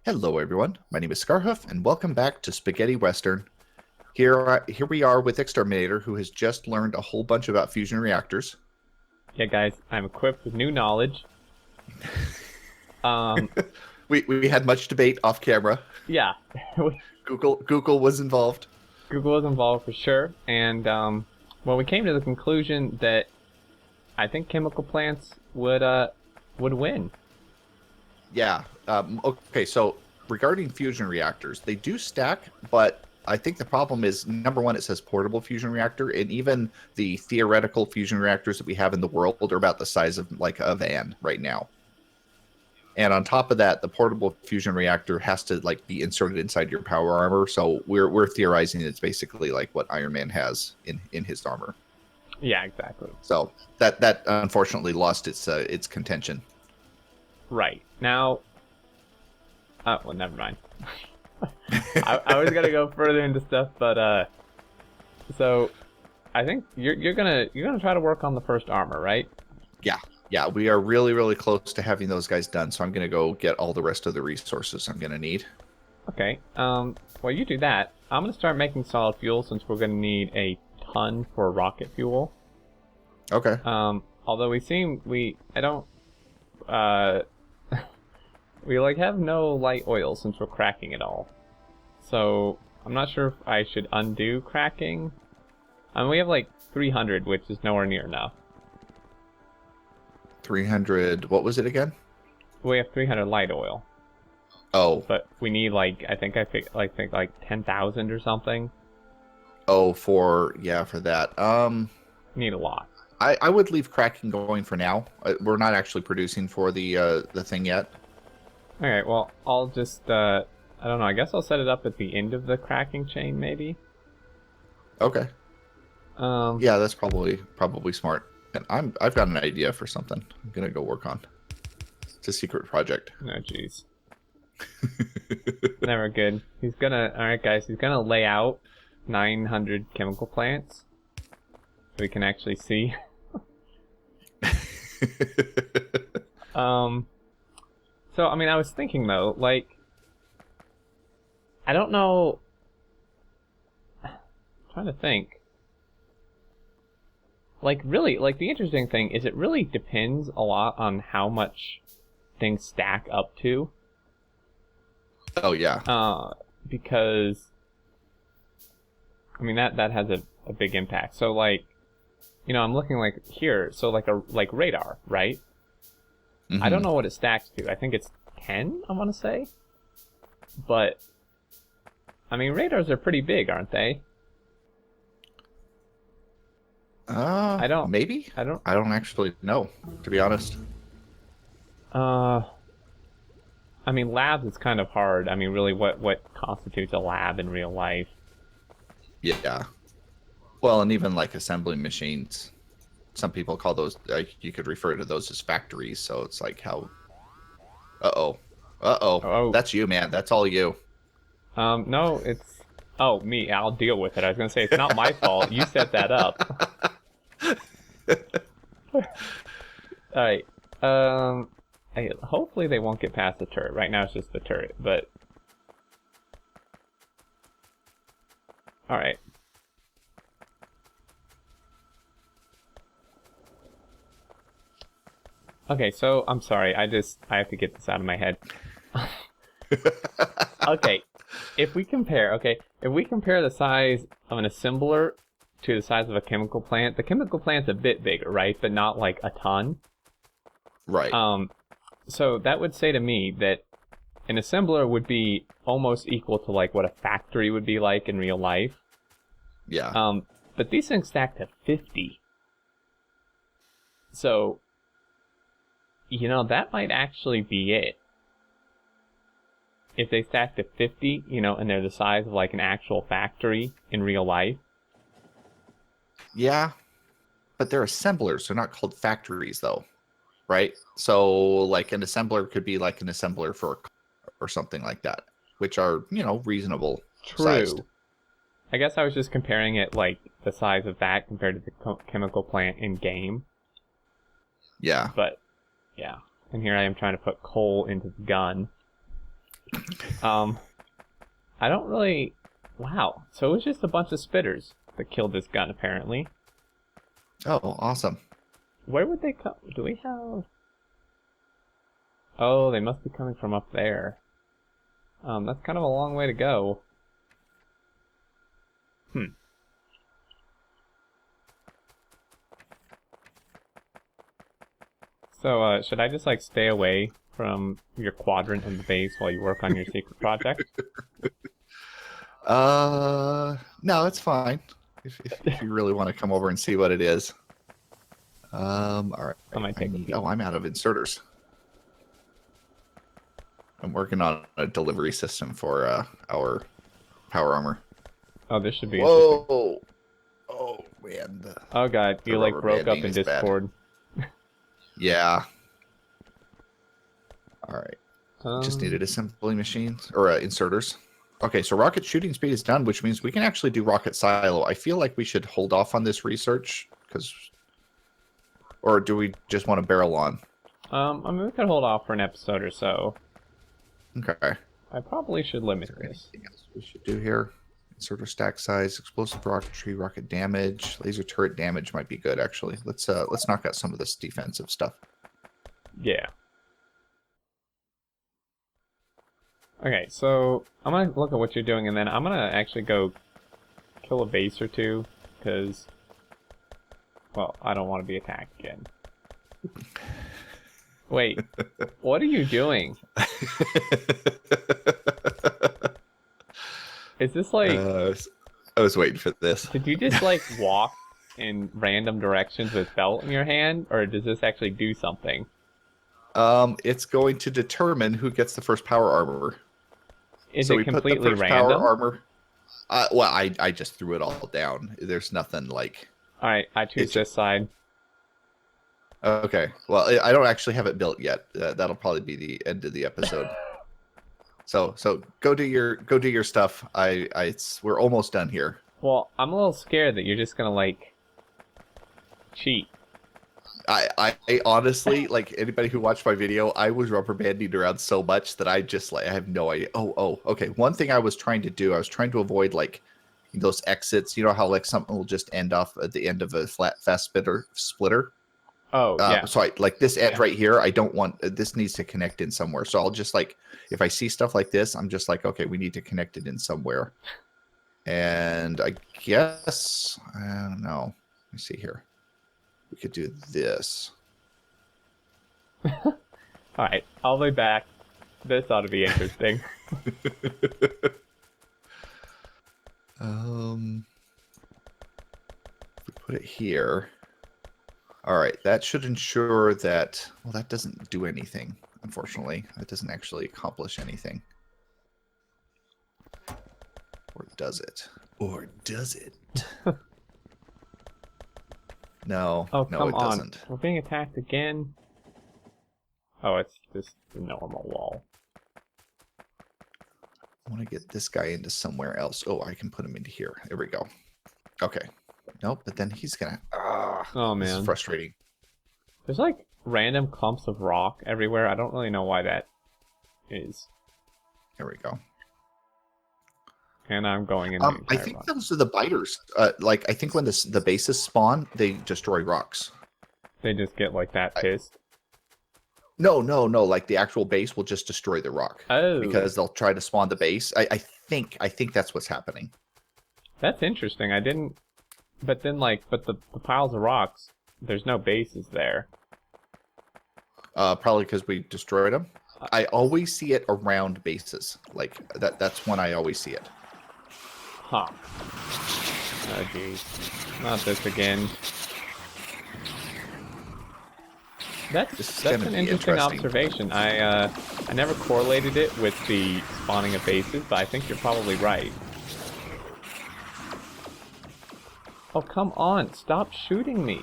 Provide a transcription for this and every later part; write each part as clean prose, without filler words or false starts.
Hello, everyone. My name is Scarhoof, and welcome back to Spaghetti Western. Here we are with Exterminator, who has just learned a whole bunch about fusion reactors. Yeah, guys, I'm equipped with new knowledge. Um, We had much debate off camera. yeah, Google was involved. Google was involved for sure, and well, we came to the conclusion that I think chemical plants would win. Yeah. Okay. So regarding fusion reactors, they do stack, but I think the problem is number one, it says portable fusion reactor, and even the theoretical fusion reactors that we have in the world are about the size of like a van right now. And on top of that, the portable fusion reactor has to like be inserted inside your power armor. So we're theorizing it's basically like what Iron Man has in his armor. Yeah, exactly. So that unfortunately lost its contention. Right now, well, never mind. I was gonna go further into stuff, but so I think you're gonna try to work on the first armor, right? Yeah, we are really close to having those guys done. So I'm gonna go get all the rest of the resources I'm gonna need. Okay. While you do that, I'm gonna start making solid fuel since we're gonna need a ton for rocket fuel. Okay. Although I don't we like have no light oil since we're cracking it all. So I'm not sure if I should undo cracking. We have like 300, which is nowhere near enough. 300. What was it again? We have 300 light oil, Oh, but we need like I think like 10,000 or something. for that. Need a lot. I would leave cracking going for now. We're not actually producing for the thing yet. Okay, well I'll just I don't know. I guess I'll set it up at the end of the cracking chain, maybe. Okay. Um, Yeah, that's probably smart. And I've got an idea for something. I'm gonna go work on. It's a secret project. No, jeez. Never good. Alright guys, he's gonna lay out 900 chemical plants. So we can actually see. So, I mean, I was thinking though, like, I don't know. I'm trying to think. Like, really, like, the interesting thing is it really depends a lot on how much things stack up to. Oh yeah. Because, I mean, that has a big impact. So, like, I'm looking like here, so like radar, right? Mm-hmm. I don't know what it stacks to. I think it's 10, I want to say. But, I mean, radars are pretty big, aren't they? Maybe? I don't actually know, to be honest. I mean, labs is kind of hard. I mean, really, what constitutes a lab in real life? Yeah. Well, and even like assembly machines. Some people call those, you could refer to those as factories. So it's like how. Uh-oh. Oh. That's you, man. That's all you. No, it's. Oh, me. I'll deal with it. I was gonna say it's not my fault. You set that up. All right. Hopefully they won't get past the turret. Right now it's just the turret, but. All right. Okay, so I'm sorry. I have to get this out of my head. Okay, if we compare the size of an assembler to the size of a chemical plant, the chemical plant's a bit bigger, right? But not like a ton. Right. So that would say to me that an assembler would be almost equal to like what a factory would be like in real life. Yeah. But these things stack to 50. So, that might actually be it. If they stack to 50, and they're the size of like an actual factory in real life. Yeah. But they're assemblers. They're not called factories, though. Right? So, like, an assembler could be like an assembler for a car or something like that, which are, reasonable sized. True. I guess I was just comparing it like the size of that compared to the chemical plant in game. Yeah. But, yeah. And here I am trying to put coal into the gun. I don't really... Wow. So it was just a bunch of spitters that killed this gun, apparently. Oh, awesome. Where would they come? Do we have... Oh, they must be coming from up there. That's kind of a long way to go. So, should I just, like, stay away from your quadrant in the base while you work on your secret project? No, it's fine. If you really want to come over and see what it is. All right. I might take a peek. Oh, I'm out of inserters. I'm working on a delivery system for our power armor. Oh, this should be interesting. Whoa! Oh man. Oh god, you like rubber broke up banding in is bad. Discord. Yeah. All right. Just needed assembly machines or inserters. Okay, so rocket shooting speed is done, which means we can actually do rocket silo. I feel like we should hold off on this research or do we just want to barrel on? I mean, we could hold off for an episode or so. Okay. I probably should limit Is there this. anything else we should do here? Inserter stack size, explosive rocketry, rocket damage, laser turret damage might be good actually. Let's knock out some of this defensive stuff. Yeah. Okay, so I'm gonna look at what you're doing, and then I'm gonna actually go kill a base or two, because, well, I don't want to be attacked again. Wait, what are you doing? Is this like... I was waiting for this. Did you just like walk in random directions with belt in your hand, or does this actually do something? It's going to determine who gets the first power armor. Is so it we completely put the first random? power armor. Well, I just threw it all down. There's nothing like. All right, I choose this side. Okay. Well, I don't actually have it built yet. That'll probably be the end of the episode. So go do your stuff. We're almost done here. Well, I'm a little scared that you're just gonna like cheat. I honestly, like anybody who watched my video, I was rubber banding around so much that I just like I have no idea. Oh, okay. One thing I was trying to do, I was trying to avoid like those exits. You know how like something will just end off at the end of a fast splitter. Oh, yeah. So I like this edge right here. I don't want this needs to connect in somewhere. So I'll just like if I see stuff like this, I'm just like, okay, we need to connect it in somewhere. And I guess I don't know. Let me see here. We could do this. All right, I'll be back. This ought to be interesting. If we put it here. All right, that should ensure that. Well, that doesn't do anything. Unfortunately, that doesn't actually accomplish anything. Or does it? Or does it? No. Oh, no, come it on. doesn't. We're being attacked again. Oh, it's just a normal wall. I want to get this guy into somewhere else. Oh, I can put him into here. There we go. Okay. Nope, but then he's gonna. Oh This man, is frustrating. there's like random clumps of rock everywhere. I don't really know why that is. There we go. And I'm going in. I think those are the biters. Like I think when the bases spawn, they destroy rocks. They just get like that pissed. No. Like the actual base will just destroy the rock. Oh, Because they'll try to spawn the base. I think that's what's happening. that's interesting. I didn't. But then, like, the piles of rocks, there's no bases there. Probably because we destroyed them. I always see it around bases. Like that's when I always see it. Huh. Oh, jeez. Not this again. That's an interesting observation. I never correlated it with the spawning of bases, but I think you're probably right. Oh, come on. Stop shooting me.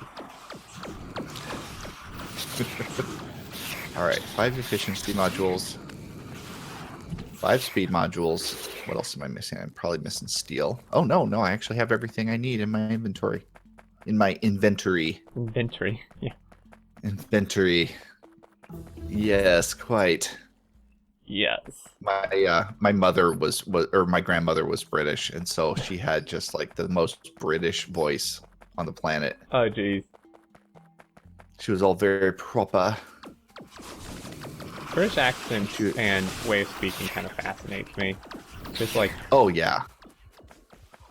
All right, 5 efficiency modules, 5 speed modules. What else am I missing? I'm probably missing steel. Oh, no, I actually have everything I need in my inventory. Inventory. Yeah. Inventory. Yes, quite. Yes. My mother was or my grandmother was British, and so she had just like the most British voice on the planet. Oh, geez. She was all very proper. British accents and way of speaking kind of fascinates me. Just like, Oh yeah,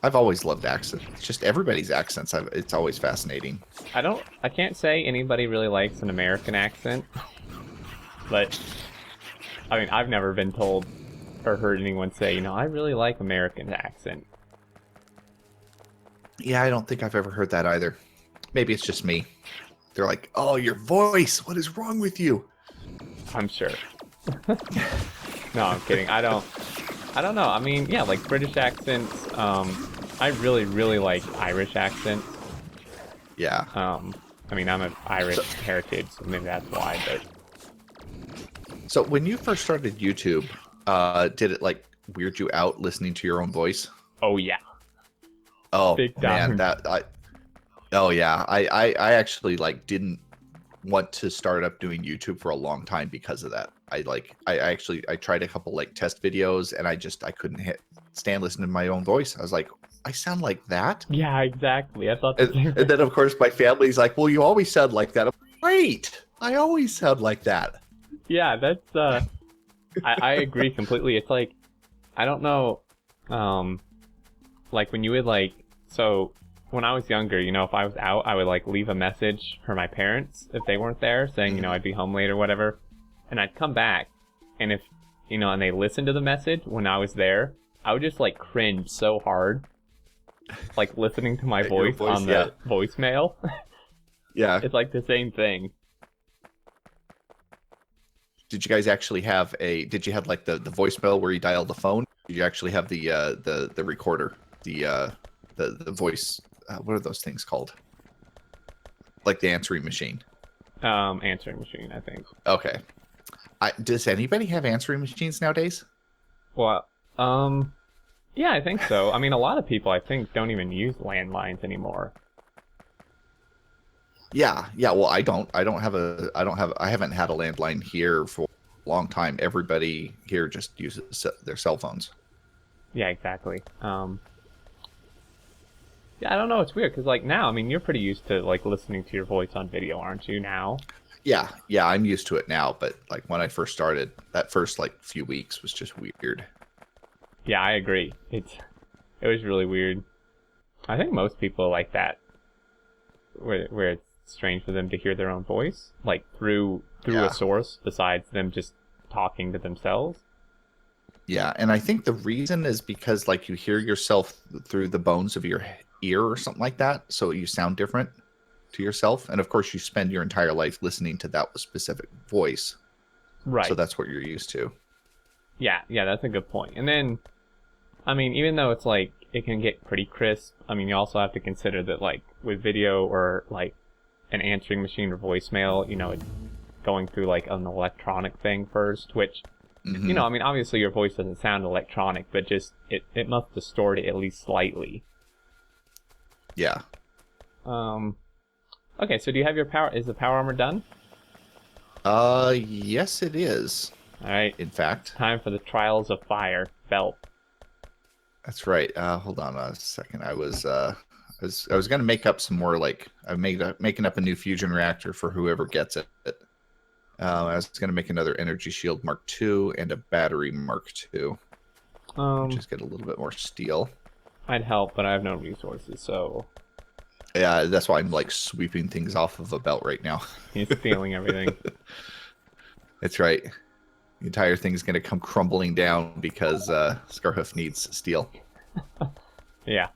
I've always loved accents. Just everybody's accents. It's always fascinating. I can't say anybody really likes an American accent, but I mean, I've never been told or heard anyone say, I really like American accent. Yeah, I don't think I've ever heard that either. Maybe it's just me. They're like, "Oh, your voice. What is wrong with you?" I'm sure. No, I'm kidding. I don't know. I mean, yeah, like British accents. I really, really like Irish accents. Yeah. I mean, I'm of Irish heritage, so maybe that's why. But So when you first started YouTube, did it like weird you out listening to your own voice? oh yeah, Oh big man, time. oh yeah, I actually like didn't want to start up doing YouTube for a long time because of that. I tried a couple like test videos and I couldn't stand listening to my own voice. I was like, I sound like that. Yeah, exactly. I thought the same And thing. then of course my family's like, well, you always sound like that. I'm like, great. I always sound like that. Yeah, that's I agree completely. It's like I don't know, like when you would like so when I was younger, if I was out, I would like leave a message for my parents if they weren't there, saying I'd be home late or whatever, and I'd come back, and if and they listened to the message when I was there, I would just like cringe so hard, like listening to my voice on the voicemail. Yeah. It's like the same thing. Did you guys actually have did you have like the voicemail where you dial the phone? Did you actually have the recorder, the voice, what are those things called? Like the answering machine. Answering machine, I think. Okay. Does anybody have answering machines nowadays? Well, yeah, I think so. I mean, a lot of people, I think, don't even use landlines anymore. Yeah. Well, I haven't had a landline here for a long time. Everybody here just uses their cell phones. Yeah, exactly. Yeah, I don't know. It's weird because, like, now, I mean, you're pretty used to like listening to your voice on video, aren't you? Now. Yeah, I'm used to it now. But like when I first started, that first like few weeks was just weird. Yeah, I agree. It was really weird. I think most people are like that, where it's strange for them to hear their own voice, like through a source besides them just talking to themselves. Yeah, and I think the reason is because like you hear yourself through the bones of your ear or something like that, so you sound different to yourself. And of course, you spend your entire life listening to that specific voice, right? So that's what you're used to. Yeah, that's a good point. And then, I mean, even though it's like it can get pretty crisp, I mean, you also have to consider that like with video or like an answering machine or voicemail, it's going through like an electronic thing first, which I mean, obviously your voice doesn't sound electronic, but just it must distort it at least slightly. Yeah. Okay, so do you have your power? Is the power armor done? Yes, it is. All right. In fact, time for the Trials of Fire belt. That's right. Hold on a second. I was gonna make up some more like making up a new fusion reactor for whoever gets it. I was gonna make another energy shield Mark II and a battery Mark II. Just get a little bit more steel. I'd help, but I have no resources, so. Yeah, that's why I'm like sweeping things off of a belt right now. He's stealing everything. That's right. The entire thing's gonna come crumbling down because Scarhoof needs steel. Yeah.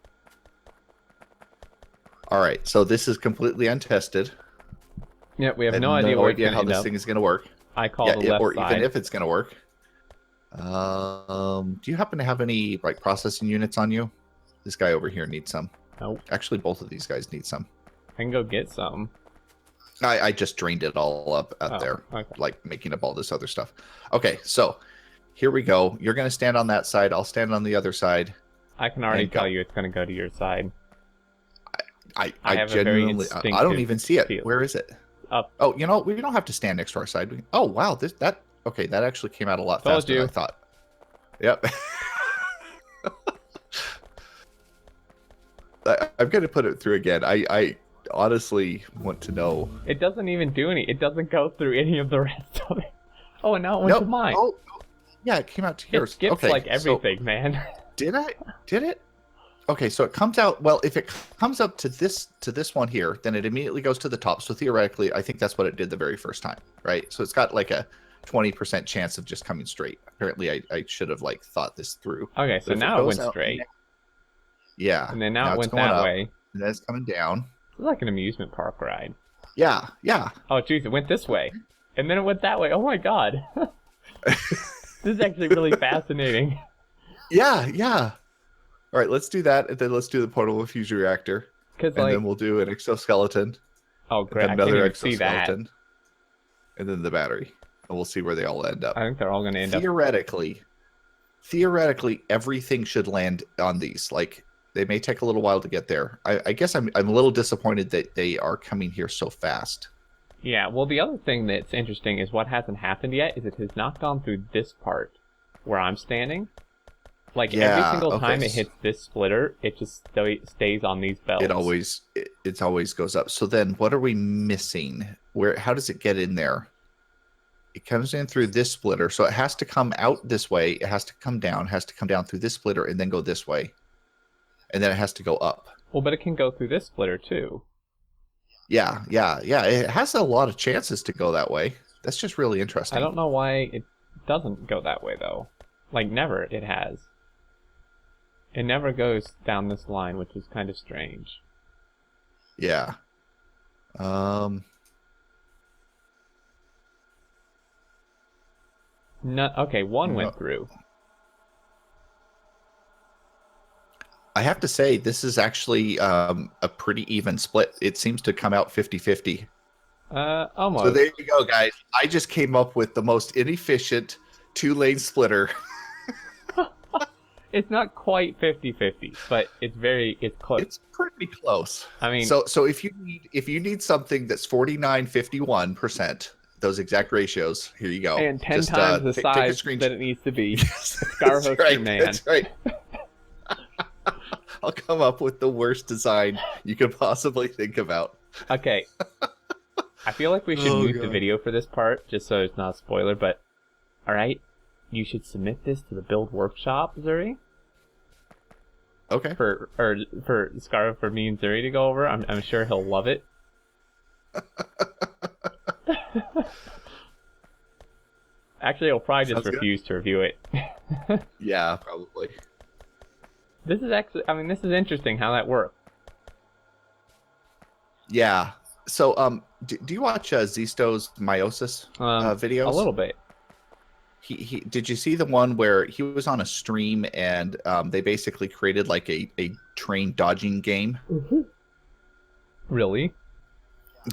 All right, so this is completely untested. Yep, we have no idea how this thing is gonna work. I call the left or side. Even if it's gonna work. Do you happen to have any like processing units on you? This guy over here needs some. Nope. Actually, both of these guys need some. I can go get some. I just drained it all up out there, okay. Like making up all this other stuff. Okay, so here we go. You're gonna stand on that side. I'll stand on the other side. I can already tell you it's gonna go to your side. I have genuinely, I don't even see it. feel. Where is it? Up. Oh, we don't have to stand next to our side. Oh, wow, that Okay, that actually came out a lot Told faster you. than I thought. Yep. I'm going to put it through again. I honestly want to know. It doesn't even do any. It doesn't go through any of the rest of it. Oh, and now it went to Nope. mine. Oh, yeah, it came out to yours. It skips Okay, like everything, man. Did I? Did it? Okay, so it comes out. Well, if it comes up to this one here, then it immediately goes to the top. So theoretically, I think that's what it did the very first time, right? So it's got like a 20% chance of just coming straight. Apparently, I should have like thought this through. Okay, so now it went straight. Yeah. And then now it went going that up, way. and then it's coming down. It's like an amusement park ride. Yeah, yeah. Oh, jeez, it went this way. And then it went that way. Oh my god. This is actually really fascinating. Yeah, yeah. All right, let's do that, and then let's do the portable fusion reactor. And then we'll do an exoskeleton. Oh, great. And another I can't even see that. exoskeleton. And then the battery. And we'll see where they all end up. I think they're all going to end up. Theoretically, everything should land on these. Like, they may take a little while to get there. I guess I'm a little disappointed that they are coming here so fast. Yeah, well, the other thing that's interesting is what hasn't happened yet is it has not gone through this part where I'm standing. Like, every single time it hits this splitter, it just stays on these belts. It always goes up. So then what are we missing? How does it get in there? It comes in through this splitter. So it has to come out this way. It has to come down through this splitter and then go this way. And then it has to go up. Well, but it can go through this splitter too. Yeah. It has a lot of chances to go that way. That's just really interesting. I don't know why it doesn't go that way, though. Like, never it has. It never goes down this line, which is kind of strange. Yeah. No, okay, one went through. I have to say, this is actually a pretty even split. It seems to come out 50-50. Almost. So there you go, guys. I just came up with the most inefficient 2-lane splitter. It's not quite 50-50, but it's close. It's pretty close. I mean, so if you need something that's 49-51%, those exact ratios, here you go. And 10 times the size that it needs to be. Scarhoof right, man. That's right. I'll come up with the worst design you could possibly think about. Okay. I feel like we should mute the video for this part, just so it's not a spoiler, but alright. You should submit this to the Build Workshop, Zuri. Okay. For Scarhoof, for me and Zuri to go over. I'm sure he'll love it. Actually, he'll probably just refuse to review it. Yeah, probably. This is actually, this is interesting how that works. Yeah. So, do you watch Zisto's meiosis videos? A little bit. He did you see the one where he was on a stream and they basically created like a train dodging game? Mm-hmm. Really?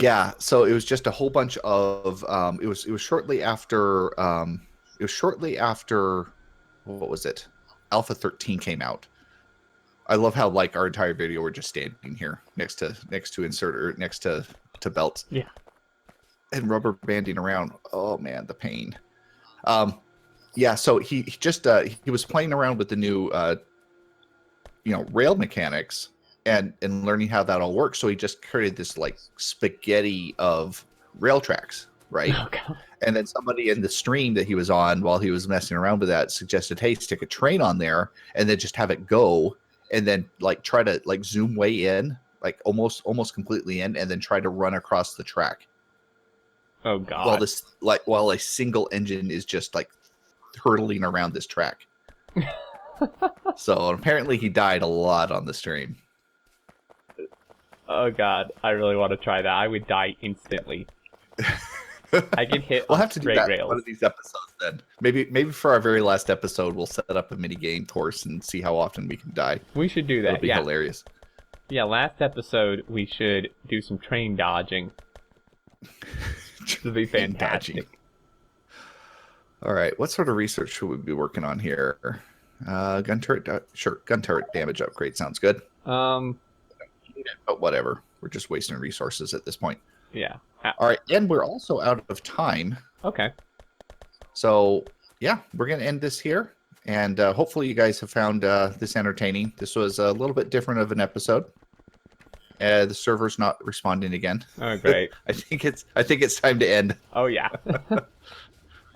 Yeah. So it was just a whole bunch of it was shortly after what was it? Alpha 13 came out. I love how like our entire video we're just standing here next to insert or next to belts. Yeah. And rubber banding around. Oh man, the pain. Yeah, so he just he was playing around with the new rail mechanics and learning how that all works. So he just created this like spaghetti of rail tracks, right? Oh, God. And then somebody in the stream that he was on while he was messing around with that suggested, hey, stick a train on there and then just have it go and then like try to like zoom way in, like almost completely in, and then try to run across the track. Oh God. While a single engine is just like hurtling around this track. So apparently he died a lot on the stream. Oh God, I really want to try that. I would die instantly. I get hit we'll on have to do that rails. One of these episodes then. Maybe for our very last episode we'll set up a mini game course and see how often we can die. We should do that. It'll be hilarious. Yeah, last episode we should do some train dodging. This would be fantastic. All right, what sort of research should we be working on here? Gun turret, sure. Gun turret damage upgrade sounds good. But whatever, we're just wasting resources at this point. Yeah. All right, and we're also out of time. Okay. So yeah, we're gonna end this here, and hopefully you guys have found this entertaining. This was a little bit different of an episode. The server's not responding again. Oh, great. I think it's time to end. Oh, yeah.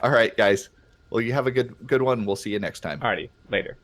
All right, guys. Well, you have a good one. We'll see you next time. Alrighty, later.